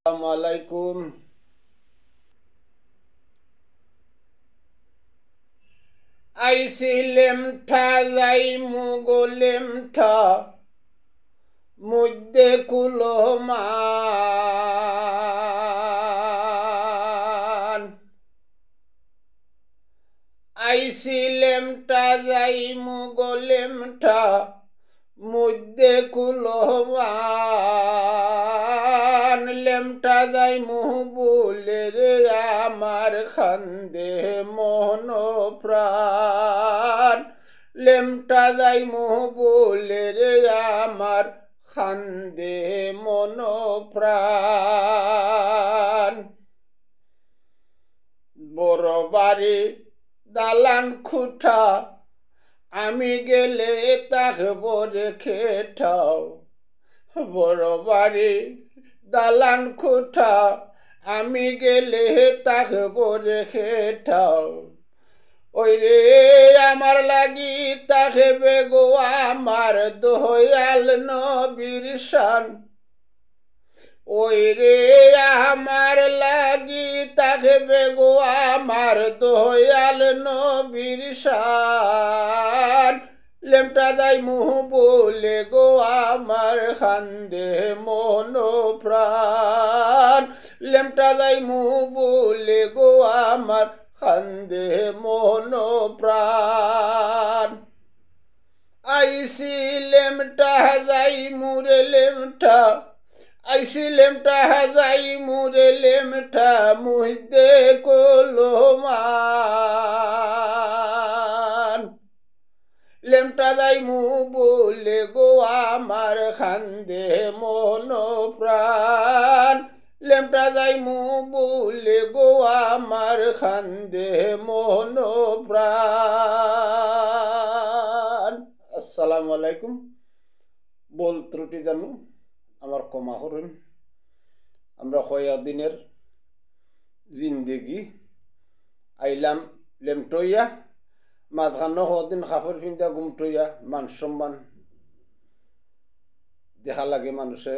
আলাইকুম। আইসি লেমঠা যাই মুগো লেমঠা মধ্যে কুলো মান। আইসি লেমটা যাই মুগো লেমঠা মধ্যে কুলো মান। লেমটা যাই মুহ বলে রে আমার খান্দে মন প্রাণ। লেমটা যাই মুহ বলে রে আমার খান্দে মন প্রাণ। বড় বাড়ি দালান খুঁটা আমি গেলে থাকবো রেখে ঠাও। বড় বাড়ি দালান খুঁটা আমি গেলে থাকবো রেখে ঠাও। ওই রে আমার লাগি থাকবে গো আমার দয়াল নবীর শান। ওই রে আমার লাগি থাকবে গো আমার দয়াল নবীর শান। লেমটা যাই মুহ বলে গো আমার খান্দে মন প্রাণ। লেমটা যাই মুহ বলে গো আমার খান্দে মন প্রাণ। আইসি লেমটা যাই মুরে লেমটা আইসি লেমটা যাই মুরে লেমটা মুহিদে কলো মান। লেমটা যাই মু বলে গো আমার খান্দে মন প্রাণ। লেমটা যাই মু বলে গো আমার খান্দে মন প্রাণ। আসসালামু আলাইকুম। বল ত্রুটি জানু আমার ক্ষমা করুন। আমরা কয়েকদিনের জিন্দেগি আইলাম লেমটইয়া মাঝখানো কদিন কাপড় পিন্ধা ঘুমটইয়া মান সম্মান দেখা লাগে মানুষে,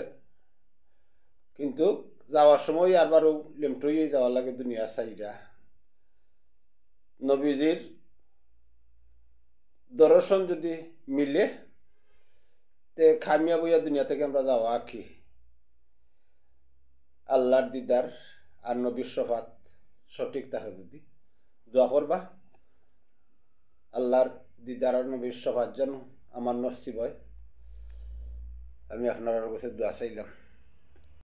কিন্তু যাওয়ার সময় আবারও লেমটইয়ে যাওয়া লাগে দুনিয়া চাইরা। নবীজির দর্শন যদি মিলে তে খামিয়া বইয়া দুনিয়া থেকে আমরা যাওয়া আঁকি। আল্লাহর দিদার আর নবীর শফাত সঠিক থাকে যদি দোয়া করবা আল্লাহর দিদার আর নবীর শফাত যেন আমার নসিব হয়। আমি আপনার কাছে দোয়া চাইলাম।